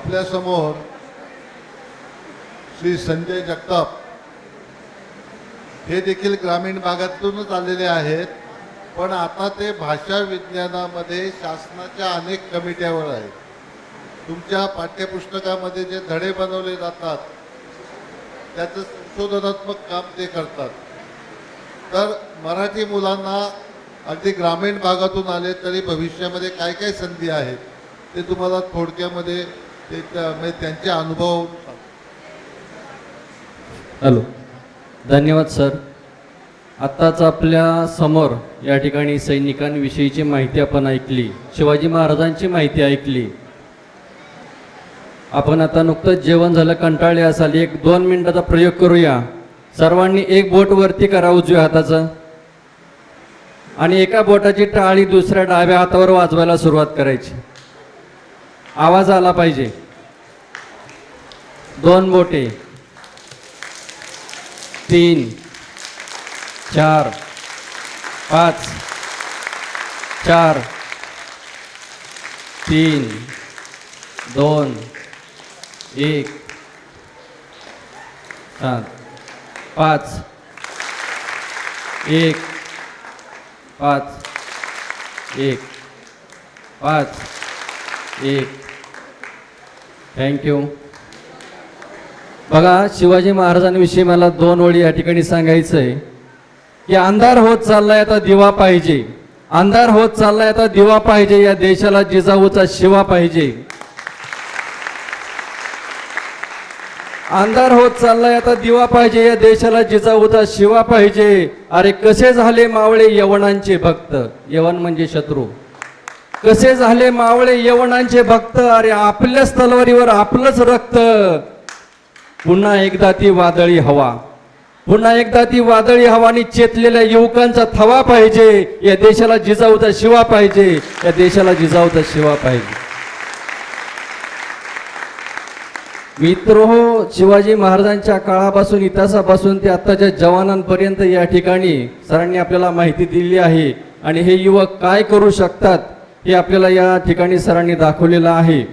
आपल्यासमोर श्री संजय जगताप हे देखील ग्रामीण भागातूनच आलेले आहेत, पण आता ते भाषा विज्ञानामध्ये शासनाच्या अनेक कमिट्यावर आहेत. तुमच्या पाठ्यपुस्तकामध्ये जे धडे बनवले जातात त्याचं संशोधनात्मक काम ते करतात. तर मराठी मुलांना अगदी ग्रामीण भागातून आले तरी भविष्यामध्ये काय काय संधी आहेत ते तुम्हाला थोडक्यामध्ये ते त्यांचे अनुभव. हॅलो, धन्यवाद सर. आत्ताच आपल्या समोर या ठिकाणी सैनिकांविषयीची माहिती आपण ऐकली, शिवाजी महाराजांची माहिती ऐकली. आपण आता नुकतंच जेवण झालं, कंटाळले असाल, 1-2 मिनिटाचा प्रयोग करूया. सर्वांनी एक बोट वरती करा उजव्या हाताचं आणि एका बोटाची टाळी दुसऱ्या डाव्या हातावर वाजवायला सुरुवात करायची. आवाज आला पाहिजे. 2 बोटे, 3, 4, 5, 4, 3, 2, 1, 7, 5, 1, 5, 1, 5, 1. थँक्यू. बघा, शिवाजी महाराजांविषयी मला 2 ओळी या ठिकाणी सांगायचं आहे की अंधार होत चाललाय आता दिवा पाहिजे, अंधार होत चाललाय आता दिवा पाहिजे, या देशाला जिजाऊचा शिवा पाहिजे. अंधार होत चाललाय आता दिवा पाहिजे, या देशाला जिजाऊचा शिवा पाहिजे. अरे कसे झाले मावळे यवनांचे भक्त, यवन म्हणजे शत्रू. कसे झाले मावळे यवनांचे भक्त, अरे आपल्याच तलवारीवर आपलंच रक्त. पुन्हा एकदा ती वादळी हवा, पुन्हा एकदा ती वादळी हवानी चेतलेल्या युवकांचा थवा पाहिजे. या देशाला जिजाऊचा शिवा पाहिजे, या देशाला जिजाऊचा शिवा पाहिजे. मित्रहो, शिवाजी महाराजांच्या काळापासून, इतिहासापासून ते आताच्या जवानांपर्यंत या ठिकाणी सरांनी आपल्याला माहिती दिली आहे आणि हे युवक काय करू शकतात हे आपल्याला या ठिकाणी सरांनी दाखवलेलं आहे.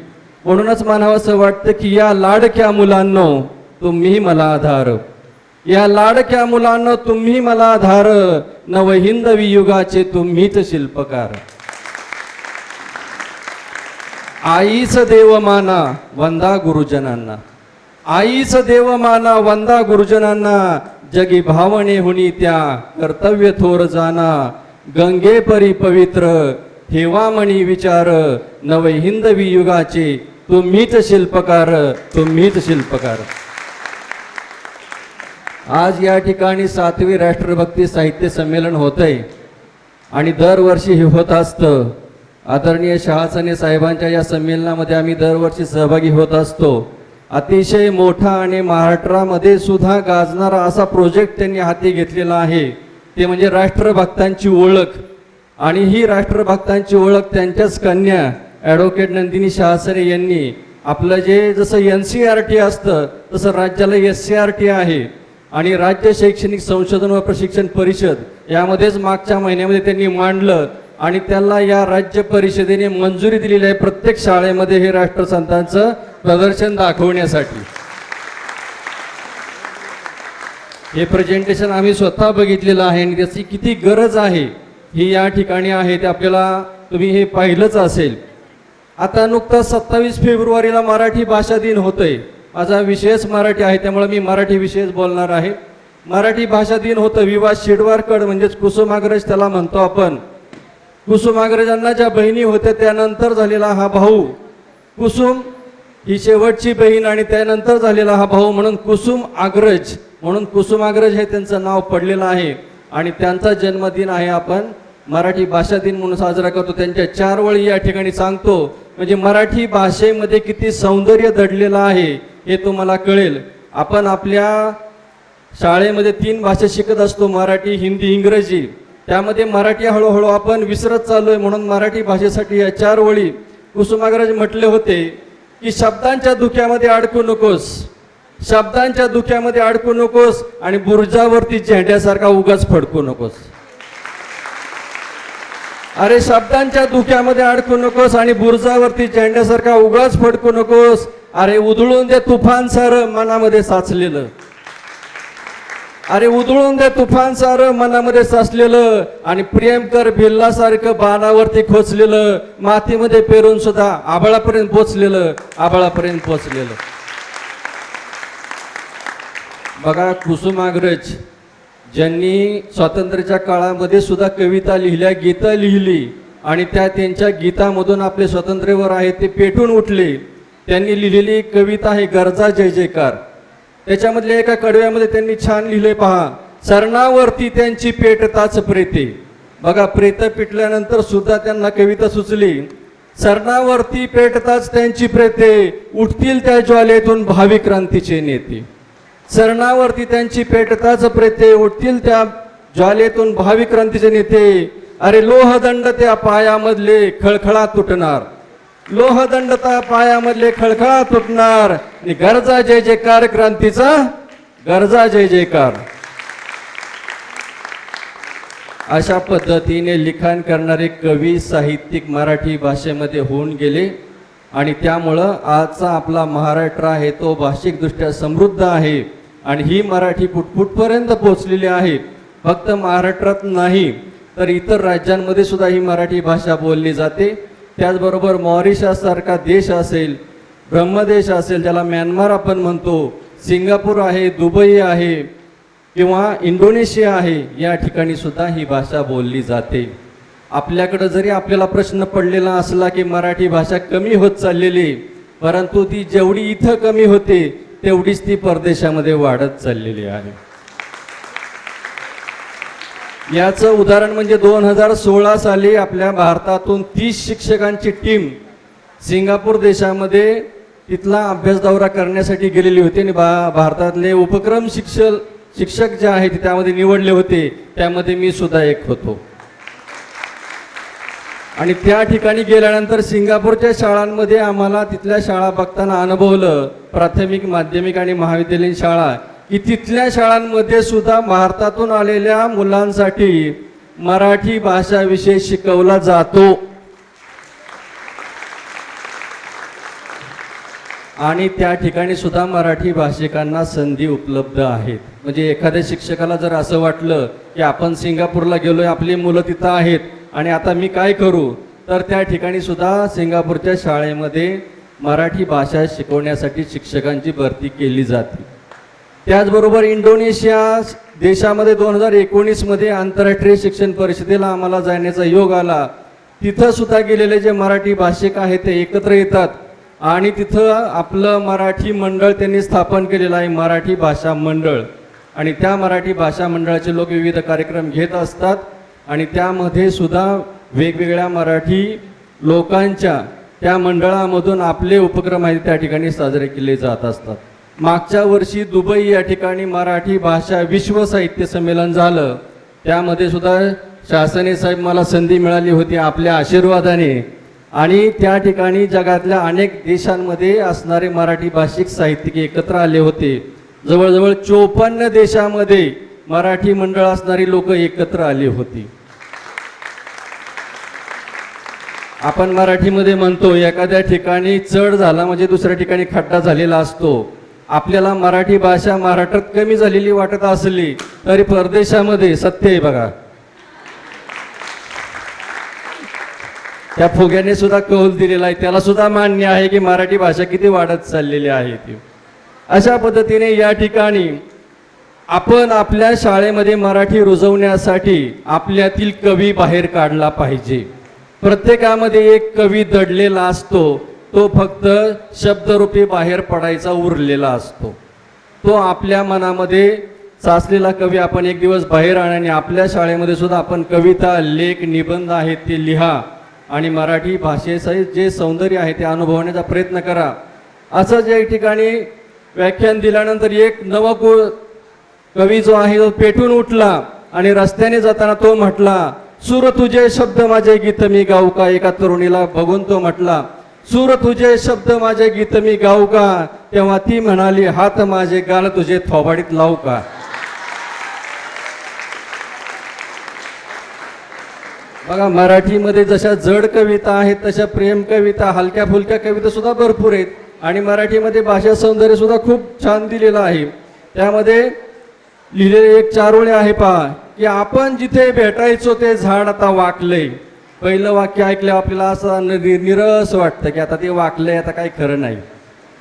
म्हणूनच म्हणावंसं वाटतं की या लाडक्या मुलांनो तुम्ही मला आधार, या लाडक्या मुलांनो तुम्ही मला आधार, नवहिंदवी युगाचे तुम्हीच शिल्पकार. आईच देव माना वंदा गुरुजनांना, आईच देव माना वंदा गुरुजनांना, जगी भावने हुनी त्या कर्तव्य थोर जाना, गंगे परी पवित्र ठेवा मणी विचार, नव हिंदवी युगाचे तुम्हीच शिल्पकार, तुम्हीच शिल्पकार. आज या ठिकाणी 7वे राष्ट्रभक्ती साहित्य संमेलन होतंय आणि दरवर्षी हे होत असतं. आदरणीय शहासने साहेबांच्या या संमेलनामध्ये आम्ही दरवर्षी सहभागी होत असतो. अतिशय मोठा आणि महाराष्ट्रामध्ये सुद्धा गाजणारा असा प्रोजेक्ट त्यांनी हाती घेतलेला आहे, ते म्हणजे राष्ट्रभक्तांची ओळख. आणि ही राष्ट्रभक्तांची ओळख त्यांच्याच कन्या ॲडव्होकेट नंदिनी शहासने यांनी आपलं जे जसं NCERT असतं तसं राज्याला SCERT आहे आणि राज्य शैक्षणिक संशोधन व प्रशिक्षण परिषद यामध्येच मागच्या महिन्यामध्ये त्यांनी मांडलं आणि त्याला या राज्य परिषदेने मंजुरी दिलेली आहे प्रत्येक शाळेमध्ये हे राष्ट्रसंतांचं प्रदर्शन दाखवण्यासाठी. हे प्रेझेंटेशन आम्ही स्वतः बघितलेलं आहे आणि त्याची किती गरज आहे ही या ठिकाणी आहे ते आपल्याला तुम्ही हे पाहिलंच असेल. आता नुकताच 27 फेब्रुवारीला मराठी भाषा दिन होतोय. माझा विषयच मराठी आहे त्यामुळे मी मराठी विषयच बोलणार आहे. मराठी भाषा दिन होतं. विवा शिरवाडकर म्हणजेच कुसुमाग्रज त्याला म्हणतो आपण. कुसुमाग्रजांना ज्या बहिणी होत्या त्यानंतर झालेला हा भाऊ, कुसुम ही शेवटची बहीण आणि त्यानंतर झालेला हा भाऊ म्हणून कुसुम अग्रज, म्हणून कुसुमाग्रज हे त्यांचं नाव पडलेलं आहे आणि त्यांचा जन्मदिन आहे आपण मराठी भाषा दिन म्हणून साजरा करतो. त्यांच्या 4 ओळी या ठिकाणी सांगतो म्हणजे मराठी भाषेमध्ये किती सौंदर्य दडलेलं आहे हे तुम्हाला कळेल. आपण आपल्या शाळेमध्ये 3 भाषा शिकत असतो, मराठी, हिंदी, इंग्रजी. त्यामध्ये मराठी हळूहळू आपण विसरत चाललोय. म्हणून मराठी भाषेसाठी या 4 ओळी कुसुमाग्रज म्हटले होते की शब्दांच्या धुक्यामध्ये अडकू नकोस, शब्दांच्या धुक्यामध्ये अडकू नकोस आणि बुर्जावरती झेंड्यासारखा उगाच फडकू नकोस. अरे शब्दांच्या धुक्यामध्ये अडकू नकोस आणि बुर्जावरती झेंड्यासारखा उगाच फडकू नकोस. अरे उधळून दे तुफान सारं मनामध्ये साचलेलं, अरे उधळून दे तुफान सारं मनामध्ये साचलेलं, आणि प्रेम कर भिल्लासारखं बाणावरती खोचलेलं, मातीमध्ये पेरून सुद्धा आभाळापर्यंत पोचलेलं, आभाळापर्यंत पोचलेलं. बघा कुसुमाग्रज ज्यांनी स्वातंत्र्याच्या काळामध्ये सुद्धा कविता लिहिल्या, गीता लिहिली, आणि त्यांच्या गीतामधून आपले स्वातंत्र्यावर आहे ते पेटून उठले. त्यांनी लिहिलेली कविता आहे गरजा जय जयकार. त्याच्यामधल्या एका कडव्यामध्ये त्यांनी छान लिहिले पहा, सरणावरती त्यांची पेटताच प्रेते. बघा प्रेत पेटल्यानंतर सुद्धा त्यांना कविता सुचली, सरणावरती पेटताच त्यांची प्रेते, उठतील त्या ज्वालेतून भावी क्रांतीचे नेते. सरणावरती त्यांची पेटताच प्रेते, उठतील त्या ज्वालेतून भावी क्रांतीचे नेते. अरे लोहदंड त्या पायामधले खळखळा तुटणार, लोहदंड त्या पायामधले खळखळा तुटणार, आणि गरजा जय जयकार क्रांतीचा, गरजा जय जयकार. अशा पद्धतीने लिखाण करणारे कवी साहित्यिक मराठी भाषेमध्ये होऊन गेले, आणि त्यामुळं आजचा आपला महाराष्ट्र आहे तो भाषिकदृष्ट्या समृद्ध आहे, आणि ही मराठी कुठपर्यंत पोहोचलेली आहे. फक्त महाराष्ट्रात नाही तर इतर राज्यांमध्ये सुद्धा ही मराठी भाषा बोलली जाते. त्याचबरोबर मॉरिशस सारखा देश असेल, ब्रह्मदेश असेल ज्याला म्यानमार आपण म्हणतो, सिंगापूर आहे, दुबई आहे किंवा इंडोनेशिया आहे, या ठिकाणी सुद्धा ही भाषा बोलली जाते. आपल्याकडं जरी आपल्याला प्रश्न पडलेला असला की मराठी भाषा कमी होत चाललेली, परंतु ती जेवढी इथं कमी होते तेवढीच ती परदेशामध्ये वाढत चाललेली आहे. याचं उदाहरण म्हणजे 2016 साली आपल्या भारतातून 30 शिक्षकांची टीम सिंगापूर देशामध्ये तिथला अभ्यास दौरा करण्यासाठी गेलेली होती, आणि भारतातले उपक्रम शिक्षक जे आहेत त्यामध्ये निवडले होते, त्यामध्ये मी सुद्धा एक होतो. आणि त्या ठिकाणी गेल्यानंतर सिंगापूरच्या शाळांमध्ये आम्हाला तिथल्या शाळा बघताना अनुभवलं, प्राथमिक माध्यमिक आणि महाविद्यालयीन शाळा, की तिथल्या शाळांमध्ये सुद्धा भारतातून आलेल्या मुलांसाठी मराठी भाषा विषय शिकवला जातो. आणि त्या ठिकाणी सुद्धा मराठी भाषिकांना संधी उपलब्ध आहेत. म्हणजे एखाद्या शिक्षकाला जर असं वाटलं की आपण सिंगापूरला गेलोय, आपली मुलं तिथं आहेत आणि आता मी काय करू, तर त्या ठिकाणी सुद्धा सिंगापूरच्या शाळेमध्ये मराठी भाषा शिकवण्यासाठी शिक्षकांची भरती केली जाते. त्याचबरोबर इंडोनेशिया देशामध्ये 2019 मध्ये आंतरराष्ट्रीय शिक्षण परिषदेला आम्हाला जाण्याचा योग आला. तिथं सुद्धा गेलेले जे मराठी भाषिक आहेत ते एकत्र येतात, आणि तिथं आपलं मराठी मंडळ त्यांनी स्थापन केलेलं आहे, मराठी भाषा मंडळ. आणि त्या मराठी भाषा मंडळाचे लोक विविध कार्यक्रम घेत असतात, आणि त्यामध्ये सुद्धा वेगवेगळ्या मराठी लोकांच्या त्या मंडळामधून आपले उपक्रम आहेत त्या ठिकाणी साजरे केले जात असतात. मागच्या वर्षी दुबई या ठिकाणी मराठी भाषा विश्व साहित्य संमेलन झालं. त्यामध्ये सुद्धा शासने साहेब मला संधी मिळाली होती आपल्या आशीर्वादाने, आणि त्या ठिकाणी जगातल्या अनेक देशांमध्ये असणारे मराठी भाषिक साहित्यिक एकत्र आले होते. जवळजवळ 54 देशामध्ये मराठी मंडळ असणारी लोक एकत्र आली होती. आपण मराठीमध्ये म्हणतो एखाद्या ठिकाणी चढ झाला म्हणजे दुसऱ्या ठिकाणी खड्डा झालेला असतो. आपल्याला मराठी भाषा महाराष्ट्रात कमी झालेली वाटत असली तरी परदेशामध्ये सत्य आहे बघा. त्या फुग्याने सुद्धा कौल दिलेला आहे, त्याला सुद्धा मान्य आहे की मराठी भाषा किती वाढत चाललेली आहे ती. अशा पद्धतीने या ठिकाणी आपण आपल्या शाळेमध्ये मराठी रुजवण्यासाठी आपल्यातील कवी बाहेर काढला पाहिजे. प्रत्येकामध्ये एक कवी दडलेला असतो, तो फक्त शब्दरूपी बाहेर पडायचा उरलेला असतो. तो आपल्या मनामध्ये साचलेला कवी आपण एक दिवस बाहेर आणा, आणि आपल्या शाळेमध्ये सुद्धा आपण कविता, लेख, निबंध आहेत ते लिहा, आणि मराठी भाषेचं जे सौंदर्य आहे ते अनुभवण्याचा प्रयत्न करा. असंच या ठिकाणी व्याख्यान दिल्यानंतर एक नवा कवी जो आहे तो पेटून उठला, आणि रस्त्याने जाताना तो म्हटला, सूर तुझे शब्द माझे गीत मी गाऊ का. एका तरुणीला बघून तो म्हटला, सूर तुझे शब्द माझे गीत मी गाऊ का. तेव्हा ती म्हणाली, हात माझे गाल तुझे थोबाडीत लावू का. बघा मराठीमध्ये जशा जड कविता आहेत तशा प्रेम कविता, हलक्या फुलक्या कविता सुद्धा भरपूर आहेत, आणि मराठीमध्ये भाषा सौंदर्य सुद्धा खूप छान दिलेलं आहे. त्यामध्ये लिहिलेले एक 4 ओळी आहे पहा, की आपण जिथे भेटायचो ते झाड आता वाकलंय. पहिलं वाक्य ऐकल्यावर आपल्याला असं निरस वाटतं की आता ते वाकलंय, आता काही खरं नाही.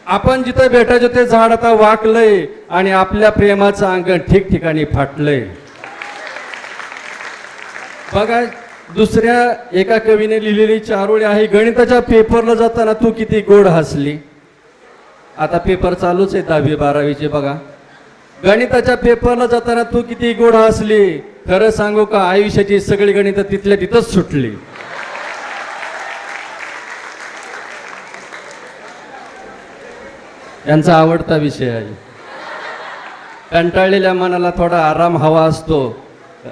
आपण जिथे भेटायचो ते झाड आता वाकलंय आणि आपल्या प्रेमाचं अंगण ठिकठिकाणी फाटलंय. बघा, दुसऱ्या एका कवीने लिहिलेली 4 ओळी आहे, गणिताच्या पेपरला जाताना तू किती गोड हसली. आता पेपर चालूच आहे 10वी 12वीचे. बघा, गणिताच्या पेपरला जाताना तू किती गोड हसली. खरं सांगू का, आयुष्याची सगळी गणित तिथल्या तिथंच सुटली. यांचा आवडता विषय आहे. कंटाळलेल्या मनाला थोडा आराम हवा असतो,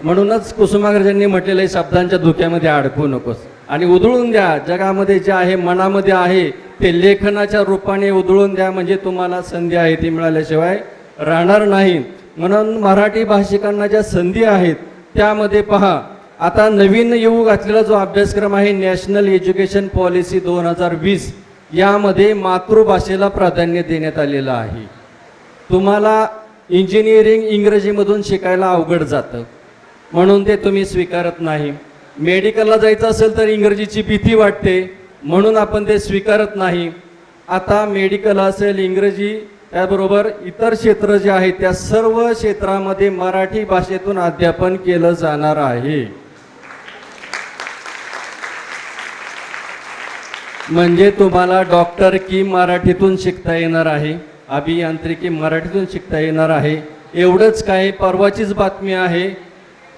म्हणूनच कुसुमाग्रजांनी म्हटलेलं आहे, शब्दांच्या धुक्यामध्ये अडकू नकोस आणि उधळून द्या. जगामध्ये जे आहे, मनामध्ये आहे ते लेखनाच्या रूपाने उधळून द्या, म्हणजे तुम्हाला संधी आहे ती मिळाल्याशिवाय राहणार नाही. म्हणून मराठी भाषिकांना ज्या संधी आहेत त्यामध्ये पहा, आता नवीन येऊ घातलेला जो अभ्यासक्रम आहे नॅशनल एज्युकेशन पॉलिसी 2020, यामध्ये मातृभाषेला प्राधान्य देण्यात आलेलं आहे. तुम्हाला इंजिनिअरिंग इंग्रजीमधून शिकायला अवघड जातं, म्हणून ते तुम्ही स्वीकारत नाही. मेडिकलला जायचं असेल तर इंग्रजीची भीती वाटते, म्हणून आपण ते स्वीकारत नाही. आता मेडिकल असेल, इंग्रजी, त्याबरोबर इतर क्षेत्र जे आहेत त्या सर्व क्षेत्रामध्ये मराठी भाषेतून अध्यापन केलं जाणार आहे. म्हणजे तुम्हाला डॉक्टर की मराठीतून शिकता येणार आहे, अभियांत्रिकी मराठीतून शिकता येणार आहे. एवढंच काय, परवाचीच बातमी आहे,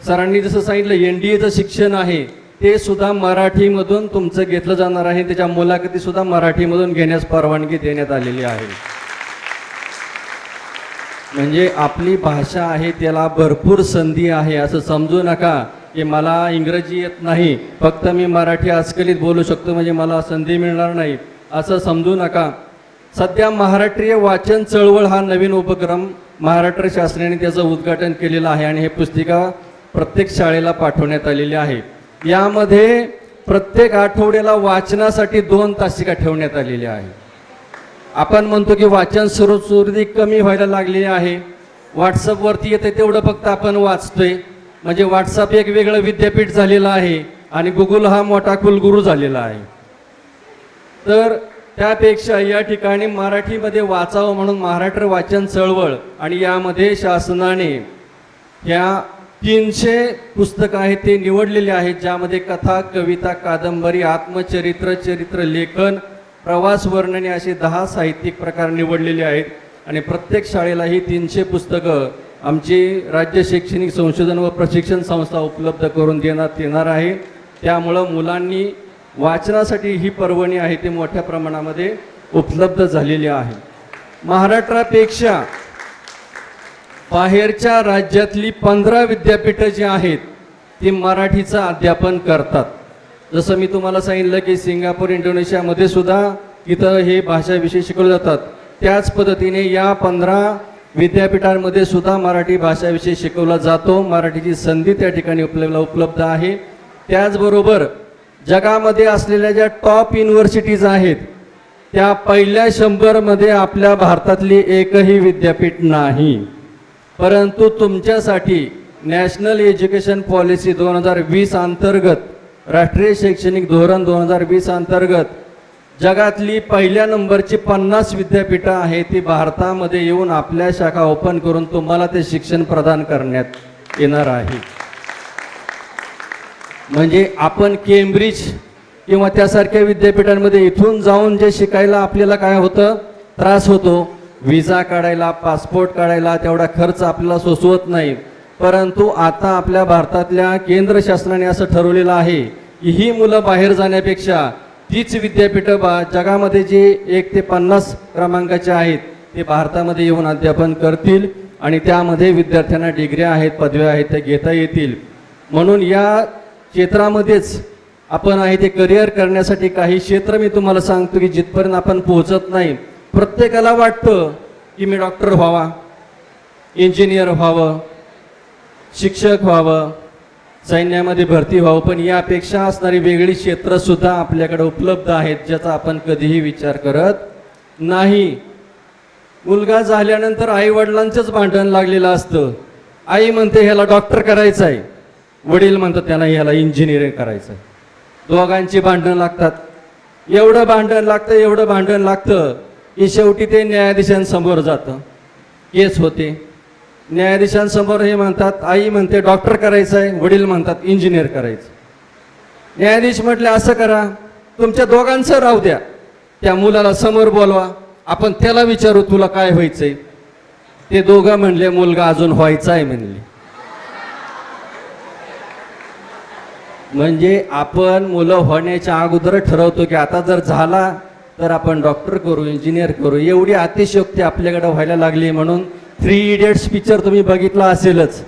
सरांनी जसं सांगितलं NDAचं शिक्षण आहे ते सुद्धा मराठीमधून तुमचं घेतलं जाणार आहे. त्याच्या मुलाखती सुद्धा मराठीमधून घेण्यास परवानगी देण्यात आलेली आहे. म्हणजे आपली भाषा आहे त्याला भरपूर संधी आहे. असं समजू नका की मला इंग्रजी येत नाही, फक्त मी मराठी अस्खलित बोलू शकतो म्हणजे मला संधी मिळणार नाही, असं समजू नका. सध्या महाराष्ट्रीय वाचन चळवळ हा नवीन उपक्रम महाराष्ट्र शासनाने त्याचं उद्घाटन केलेलं आहे आणि हे पुस्तिका प्रत्येक शाळेला पाठवण्यात आलेली आहे. यामध्ये प्रत्येक आठवड्याला वाचनासाठी 2 तासिका ठेवण्यात आलेली आहे. आपण म्हणतो की वाचन सुरुवातीला कमी व्हायला लागलेले आहे. व्हॉट्सअपवरती येते तेवढं फक्त आपण वाचतोय, म्हणजे व्हॉट्सअप एक वेगळं विद्यापीठ झालेलं आहे आणि गुगल हा मोठा कुलगुरू झालेला आहे. तर त्यापेक्षा या ठिकाणी मराठीमध्ये वाचावं म्हणून महाराष्ट्र वाचन चळवळ आणि यामध्ये शासनाने ह्या 300 पुस्तकं आहेत ते निवडलेले आहेत, ज्यामध्ये कथा, कविता, कादंबरी, आत्मचरित्र, चरित्र लेखन, प्रवास वर्णने असे 10 साहित्यिक प्रकार निवडलेले आहेत. आणि प्रत्येक शाळेला ही 300 पुस्तकं आमची राज्य शैक्षणिक संशोधन व प्रशिक्षण संस्था उपलब्ध करून देण्यात येणार आहे. त्यामुळं मुलांनी वाचनासाठी ही पर्वणी आहे ते मोठ्या प्रमाणामध्ये उपलब्ध झालेली आहे. महाराष्ट्रापेक्षा बाहेरच्या राज्यातली 15 विद्यापीठं जी आहेत ती मराठीचं अध्यापन करतात. जसं मी तुम्हाला सांगितलं की सिंगापूर, इंडोनेशियामध्ये सुद्धा इथं हे भाषा विषय शिकवले जातात. त्याच पद्धतीने या 15 विद्यापीठांमध्ये सुद्धा मराठी भाषा विषय शिकवला जातो. मराठीची संधी त्या ठिकाणी उपलब्ध आहे. त्याचबरोबर जगामध्ये असलेल्या ज्या टॉप युनिव्हर्सिटीज आहेत त्या पहिल्या 100 मध्ये आपल्या भारतातली एकही विद्यापीठ नाही. परंतु तुमच्यासाठी नॅशनल एज्युकेशन पॉलिसी 2020 अंतर्गत, राष्ट्रीय शैक्षणिक धोरण 2020 अंतर्गत जगातली पहिल्या नंबरची 50 विद्यापीठं आहेत ती भारतामध्ये येऊन आपल्या शाखा ओपन करून तुम्हाला ते शिक्षण प्रदान करण्यात येणार आहे. म्हणजे आपण केम्ब्रिज किंवा त्यासारख्या विद्यापीठांमध्ये इथून जाऊन जे शिकायला आपल्याला काय होतं, त्रास होतो, व्हिसा काढायला, पासपोर्ट काढायला तेवढा खर्च आपल्याला सोसवत नाही. परंतु आता आपल्या भारतातल्या केंद्र शासनाने असं ठरवलेलं आहे की ही मुलं बाहेर जाण्यापेक्षा तीच विद्यापीठं जगामध्ये जे 1 ते 50 क्रमांकाचे आहेत ते भारतामध्ये येऊन अध्यापन करतील आणि त्यामध्ये विद्यार्थ्यांना डिग्र्या आहेत, पदव्या आहेत त्या घेता येतील. म्हणून या क्षेत्रामध्येच आपण आहे ते करिअर करण्यासाठी काही क्षेत्र मी तुम्हाला सांगतो की जिथपर्यंत आपण पोहोचत नाही, प्रत्येकाला वाटतं की मी डॉक्टर व्हावा, इंजिनियर व्हावं, शिक्षक व्हावं, सैन्यामध्ये भरती व्हावं, पण यापेक्षा असणारी वेगळी क्षेत्रसुद्धा आपल्याकडे उपलब्ध आहेत ज्याचा आपण कधीही विचार करत नाही. मुलगा झाल्यानंतर आई वडिलांचंच भांडण लागलेलं असतं. आई म्हणते ह्याला डॉक्टर करायचं आहे, वडील म्हणतात त्याला ह्याला इंजिनिअरिंग करायचं आहे. दोघांची भांडणं लागतात. एवढं भांडण लागतं की शेवटी ते न्यायाधीशांसमोर जातं. केस होते. न्यायाधीशांसमोर हे म्हणतात, आई म्हणते डॉक्टर करायचं आहे, वडील म्हणतात इंजिनियर करायचं. न्यायाधीश म्हटले असं करा, तुमच्या दोघांचं राहू द्या, त्या मुलाला समोर बोलवा, आपण त्याला विचारू तुला काय व्हायचंय. ते दोघं म्हणले मुलगा अजून व्हायचा आहे म्हणले. म्हणजे आपण मुलं होण्याच्या अगोदर ठरवतो की आता जर झाला तर आपण डॉक्टर करू, इंजिनियर करू. एवढी अतिशयोक्ती आपल्याकडे व्हायला लागली. म्हणून 3 इडियट्स पिक्चर तुम्ही बघितला असेलच.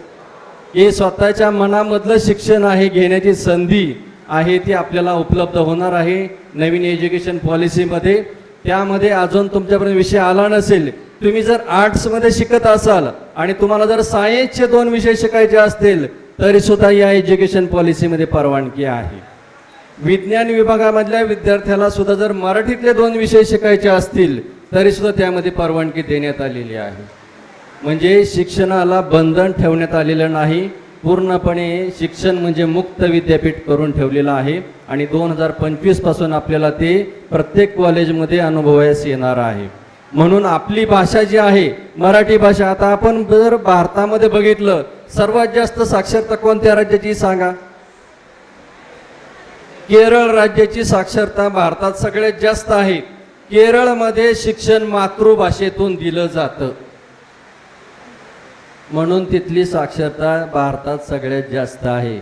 हे स्वतःच्या मनामधलं शिक्षण आहे, घेण्याची संधी आहे ती आपल्याला उपलब्ध होणार आहे नवीन एज्युकेशन पॉलिसीमध्ये. त्यामध्ये अजून तुमच्यापर्यंत विषय आला नसेल, तुम्ही जर आर्ट्समध्ये शिकत असाल आणि तुम्हाला जर सायन्सचे 2 विषय शिकायचे असतील तरी सुद्धा या एज्युकेशन पॉलिसीमध्ये परवानगी आहे. विज्ञान विभागामधल्या विद्यार्थ्याला सुद्धा जर मराठीतले 2 विषय शिकायचे असतील तरी सुद्धा त्यामध्ये परवानगी देण्यात आलेली आहे. म्हणजे शिक्षणाला बंधन ठेवण्यात आलेलं नाही. पूर्णपणे शिक्षण म्हणजे मुक्त विद्यापीठ करून ठेवलेलं आहे आणि 2025 पासून आपल्याला ते प्रत्येक कॉलेजमध्ये अनुभवायस येणार आहे. म्हणून आपली भाषा जी आहे मराठी भाषा, आता आपण जर भारतामध्ये बघितलं सर्वात जास्त साक्षरता कोणत्या राज्याची सांगा? केरळ राज्याची साक्षरता भारतात सगळ्यात जास्त आहे. केरळमध्ये शिक्षण मातृभाषेतून दिलं जातं म्हणून तिथली साक्षरता भारतात सगळ्यात जास्त आहे.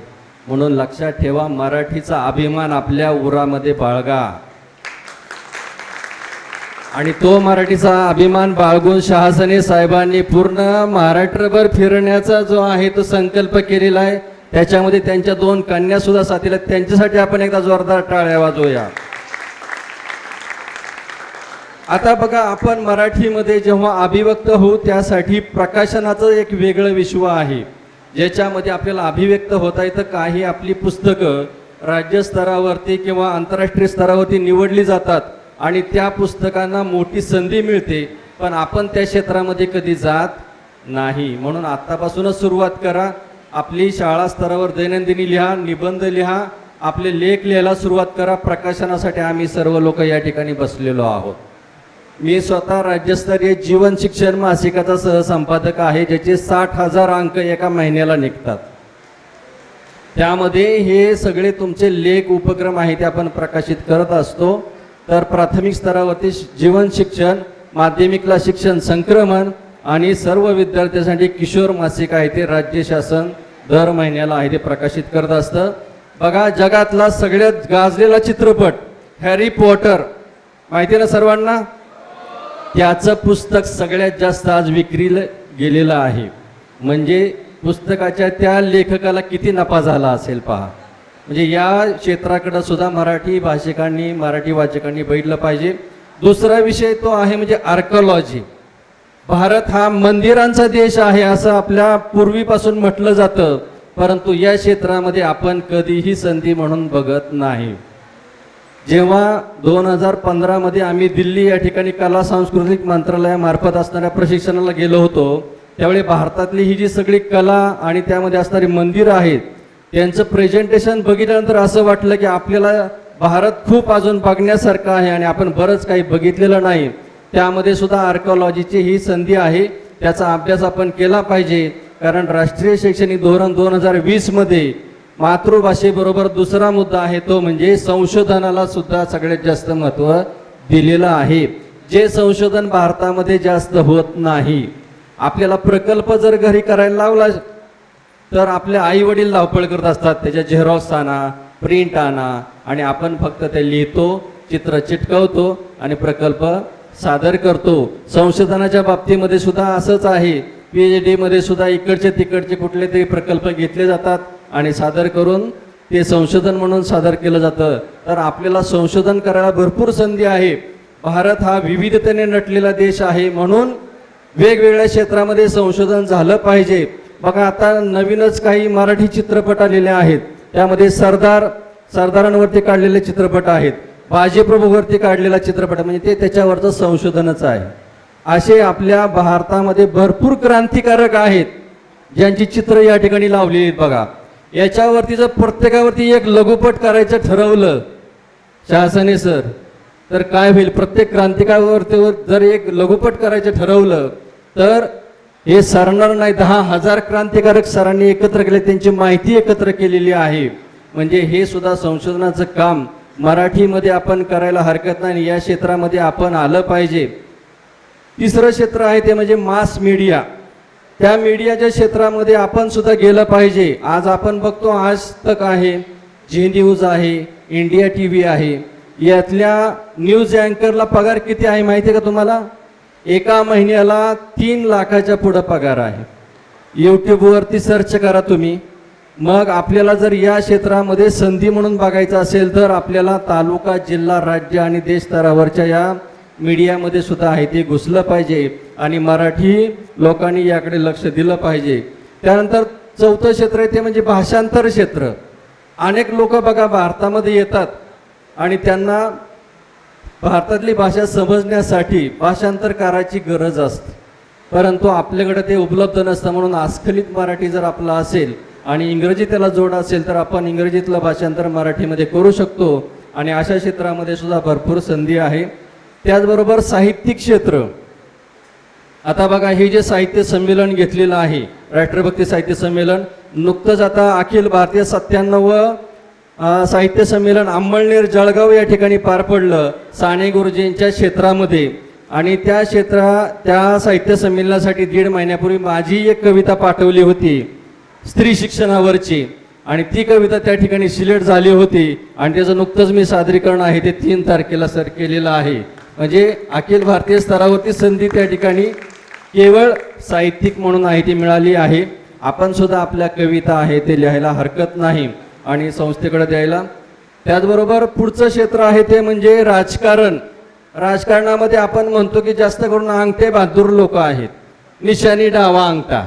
म्हणून लक्षात ठेवा, मराठीचा अभिमान आपल्या उरामध्ये बाळगा आणि तो मराठीचा अभिमान बाळगून शहासने साहेबांनी पूर्ण महाराष्ट्रभर फिरण्याचा जो आहे तो संकल्प केलेला आहे. त्याच्यामध्ये त्यांच्या 2 कन्या सुद्धा साथीला, त्यांच्यासाठी आपण एकदा जोरदार टाळ्या वाजवूया. आता बघा, आपण मराठीमध्ये जेव्हा अभिव्यक्त होऊ त्यासाठी प्रकाशनाचं एक वेगळं विश्व आहे ज्याच्यामध्ये आपल्याला अभिव्यक्त होता येतं. काही आपली पुस्तकं राज्यस्तरावरती किंवा आंतरराष्ट्रीय स्तरावरती निवडली जातात आणि त्या पुस्तकांना मोठी संधी मिळते, पण आपण त्या क्षेत्रामध्ये कधी जात नाही. म्हणून आत्तापासूनच सुरुवात करा. आपली शाळा स्तरावर दैनंदिनी लिहा, निबंध लिहा, आपले लेख लिहायला सुरुवात करा. प्रकाशनासाठी आम्ही सर्व लोक या ठिकाणी बसलेलो आहोत. मी स्वतः राज्यस्तरीय जीवन शिक्षण मासिकाचा सहसंपादक आहे, ज्याचे 60,000 अंक एका महिन्याला निघतात. त्यामध्ये हे सगळे तुमचे लेख उपक्रम आहेत ते आपण प्रकाशित करत असतो. तर प्राथमिक स्तरावरती जीवन शिक्षण, माध्यमिकला शिक्षण संक्रमण आणि सर्व विद्यार्थ्यांसाठी किशोर मासिक आहे ते राज्य शासन दर महिन्याला आहे ते प्रकाशित करत असतं. बघा, जगातला सगळ्यात गाजलेला चित्रपट हॅरी पॉटर माहिती ना सर्वांना? त्याचं पुस्तक सगळ्यात जास्त आज विक्रीला गेलेलं आहे. म्हणजे पुस्तकाच्या त्या लेखकाला किती नफा झाला असेल पहा. म्हणजे या क्षेत्राकडे सुद्धा मराठी भाषिकांनी, मराठी वाचकांनी बघितलं पाहिजे. दुसरा विषय तो आहे म्हणजे आर्किओलॉजी. भारत हा मंदिरांचा देश आहे असं आपल्या पूर्वीपासून म्हटलं जातं, परंतु या क्षेत्रामध्ये आपण कधीही संधी म्हणून बघत नाही. जेव्हा 2015 मध्ये आम्ही दिल्ली या ठिकाणी कला सांस्कृतिक मंत्रालयामार्फत असणाऱ्या प्रशिक्षणाला गेलो होतो, त्यावेळी भारतातली ही जी सगळी कला आणि त्यामध्ये असणारी मंदिरं आहेत त्यांचं प्रेझेंटेशन बघितल्यानंतर असं वाटलं की आपल्याला भारत खूप अजून बघण्यासारखं आहे आणि आपण बरंच काही बघितलेलं नाही. त्यामध्ये सुद्धा आर्किओलॉजीची ही संधी आहे, त्याचा अभ्यास आपण केला पाहिजे. कारण राष्ट्रीय शैक्षणिक धोरण 2020 मध्ये मातृभाषेबरोबर दुसरा मुद्दा आहे तो म्हणजे संशोधनाला सुद्धा सगळ्यात जास्त महत्त्व दिलेलं आहे, जे संशोधन भारतामध्ये जास्त होत नाही. आपल्याला प्रकल्प जर घरी करायला लावला तर आपले आई वडील धावपळ करत असतात, त्याच्या झेरॉक्स आणा, प्रिंट आणा आणि आपण फक्त ते लिहितो, चित्र चिटकवतो आणि प्रकल्प सादर करतो. संशोधनाच्या बाबतीमध्ये सुद्धा असंच आहे. PhD मध्ये सुद्धा इकडचे तिकडचे कुठले तरी प्रकल्प घेतले जातात आणि सादर करून ते संशोधन म्हणून सादर केलं जातं. तर आपल्याला संशोधन करायला भरपूर संधी आहे. भारत हा विविधतेने नटलेला देश आहे, म्हणून वेगवेगळ्या क्षेत्रामध्ये संशोधन झालं पाहिजे. बघा, आता नवीनच काही मराठी चित्रपट आलेले आहेत, त्यामध्ये सरदारांवरती काढलेले चित्रपट आहेत. बाजीप्रभूवरती काढलेला चित्रपट म्हणजे ते त्याच्यावरचं संशोधनच आहे. असे आपल्या भारतामध्ये भरपूर क्रांतिकारक आहेत ज्यांची चित्र या ठिकाणी लावलेली आहेत बघा. याच्यावरती जर प्रत्येकावरती एक लघुपट करायचं ठरवलं शासने सर तर काय होईल? प्रत्येक क्रांतिकारकावरती जर एक लघुपट करायचं ठरवलं तर हे सरणार नाही. 10,000 क्रांतिकारक सरांनी एकत्र केले, त्यांची माहिती एकत्र केलेली आहे. म्हणजे हे सुद्धा संशोधनाचं काम मराठीमध्ये आपण करायला हरकत नाही. या क्षेत्रामध्ये आपण आलं पाहिजे. तिसरं क्षेत्र आहे ते म्हणजे मास मीडिया. त्या मीडियाच्या क्षेत्रामध्ये आपण सुद्धा गेलं पाहिजे. आज आपण बघतो आज तक आहे, झी न्यूज आहे, इंडिया TV आहे. यातल्या न्यूज अँकरला पगार किती आहे माहिती आहे का तुम्हाला? एका महिन्याला 3 लाखाच्या पुढे पगार आहे. यूट्यूबवरती सर्च करा तुम्ही. मग आपल्याला जर या क्षेत्रामध्ये संधी म्हणून बघायचं असेल तर आपल्याला तालुका, जिल्हा, राज्य आणि देश स्तरावरच्या या मीडियामध्ये सुद्धा आहे ते घुसलं पाहिजे आणि मराठी लोकांनी याकडे लक्ष दिलं पाहिजे. त्यानंतर चौथं क्षेत्र आहे ते म्हणजे भाषांतर क्षेत्र. अनेक लोक बघा भारतामध्ये येतात आणि त्यांना भारतातली भाषा समजण्यासाठी भाषांतरकाराची गरज असते, परंतु आपल्याकडे ते उपलब्ध नसतं. म्हणून अस्खलित मराठी जर आपला असेल आणि इंग्रजी त्याला जोड असेल तर आपण इंग्रजीतलं भाषांतर मराठीमध्ये करू शकतो आणि अशा क्षेत्रामध्ये सुद्धा भरपूर संधी आहे. त्याचबरोबर साहित्यिक क्षेत्र. आता बघा हे जे साहित्य संमेलन घेतलेलं आहे, राष्ट्रभक्ती साहित्य संमेलन, नुकतंच आता अखिल भारतीय 97 साहित्य संमेलन अंमळनेर जळगाव या ठिकाणी पार पडलं साने गुरुजींच्या क्षेत्रामध्ये. आणि त्या साहित्य संमेलनासाठी 1.5 महिन्यापूर्वी माझी एक कविता पाठवली होती स्त्री शिक्षणावरची आणि ती कविता त्या ठिकाणी सिलेक्ट झाली होती आणि त्याचं नुकतंच मी सादरीकरण आहे ते 3 तारखेला सर केलेलं आहे. म्हणजे अखिल भारतीय स्तरावरती संधी त्या ठिकाणी केवळ साहित्यिक म्हणून आहे ती मिळाली आहे. आपण सुद्धा आपल्या कविता आहे ते लिहायला हरकत नाही आणि संस्थेकडे द्यायला. त्याचबरोबर पुढचं क्षेत्र आहे ते म्हणजे राजकारण. राजकारणामध्ये आपण म्हणतो की जास्त करून अंगठे बहादूर लोक आहेत, निशाणी डावा अंगठा.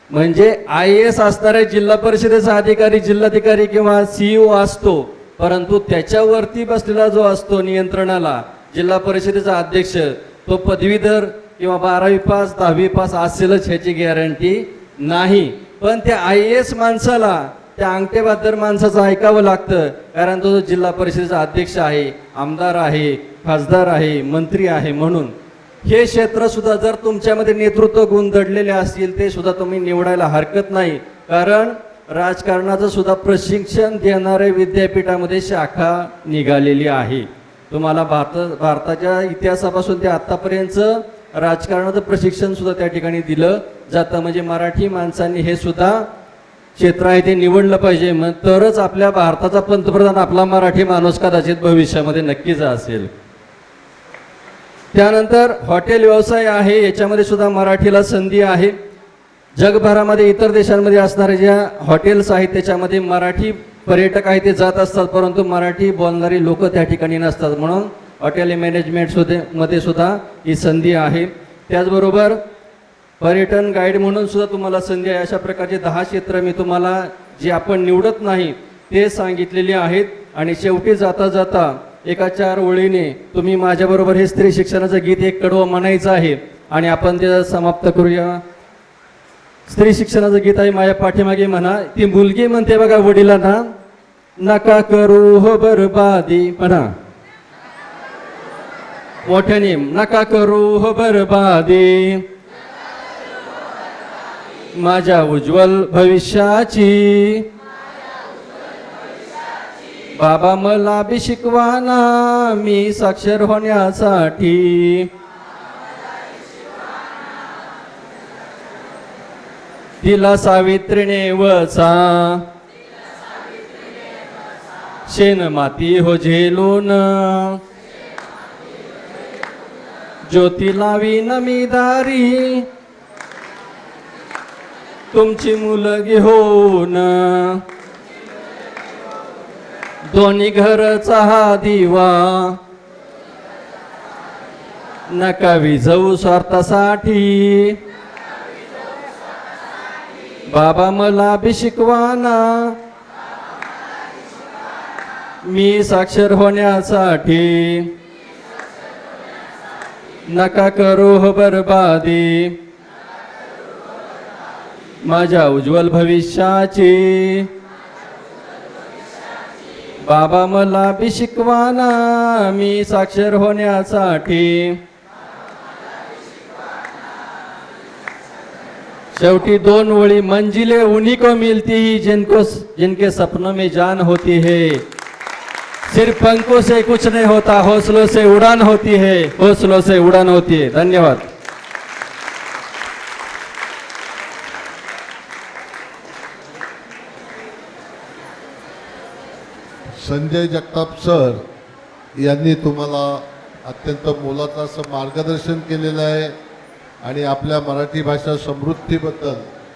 म्हणजे IAS असणारे जिल्हा परिषदेचा अधिकारी, जिल्हाधिकारी किंवा CEO असतो, परंतु त्याच्यावरती बसलेला जो असतो नियंत्रणाला जिल्हा परिषदेचा अध्यक्ष, तो पदवीधर किंवा 12वी पास 10वी पास असेलच ह्याची गॅरंटी नाही. पण त्या IAS माणसाला त्या अंगठे बहादूर माणसाचं ऐकावं लागतं, कारण तो जिल्हा परिषदेचा अध्यक्ष आहे, आमदार आहे, खासदार आहे, मंत्री आहे. म्हणून हे क्षेत्र सुद्धा जर तुमच्यामध्ये नेतृत्व गुण दडलेले असतील ते सुद्धा तुम्ही निवडायला हरकत नाही, कारण राजकारणाचं सुद्धा प्रशिक्षण देणाऱ्या विद्यापीठामध्ये शाखा निघालेली आहे. तुम्हाला भारताच्या इतिहासापासून ते आत्तापर्यंतचं राजकारणाचं प्रशिक्षण सुद्धा त्या ठिकाणी दिलं जातं. म्हणजे मराठी माणसांनी हे सुद्धा क्षेत्र आहे ते निवडलं पाहिजे. मग तरच आपल्या भारताचा पंतप्रधान आपला मराठी माणूस कदाचित भविष्यामध्ये नक्कीच असेल. त्यानंतर हॉटेल व्यवसाय आहे, याच्यामध्ये सुद्धा मराठीला संधी आहे. जगभरामध्ये इतर देशांमध्ये असणारे ज्या हॉटेल्स आहेत त्याच्यामध्ये मराठी पर्यटक आहे ते जात असतात, परंतु मराठी बोलणारी लोक त्या ठिकाणी नसतात. म्हणून हॉटेल मॅनेजमेंटमध्ये सुद्धा ही संधी आहे. त्याचबरोबर पर्यटन गाईड म्हणून सुद्धा तुम्हाला संधी आहे. अशा प्रकारचे 10 क्षेत्र मी तुम्हाला जे आपण निवडत नाही ते सांगितलेले आहेत. आणि शेवटी जाता जाता एका 4 ओळीने तुम्ही माझ्याबरोबर हे स्त्री शिक्षणाचं गीत एक कडवं म्हणायचं आहे आणि आपण ते समाप्त करूया. स्त्री शिक्षणाचं गीत आहे माझ्या पाठीमागे म्हणा. ती मुलगी म्हणते बघा वडिलांना, नका करू हो बरबादी. म्हणा मोठ्याने, नका करू हो बरबादी माझ्या उज्ज्वल भविष्याची. बाबा मला बी शिकवाना मी साक्षर होण्यासाठी. तिला सावित्रीने वचा शेण माती हो झेलून. ज्योती लावी नमी दारी तुमची मुलं घेऊन. दोन्ही घरचा हा दिवा नका विझवू स्वार्थासाठी. बाबा मला बी शिकवाना मी साक्षर होण्यासाठी नका करू हो बरबादी माझ्या उज्ज्वल भविष्याची बाबा मला बी शिकवाना मी साक्षर होण्यासाठी शेवटी दोन ओळी मंजिले उन्हीं को मिलती ही जिनके सपनों में जान होती है सिर्फ पंखों से कुछ नहीं होता हौसलों से उड़ान होती है हौसलों से उड़ान होती है धन्यवाद संजय जगताप सर यांनी तुम्हाला अत्यंत मोलाचं असं मार्गदर्शन केलेलं आहे आणि आपल्या मराठी भाषा समृद्धीबद्दल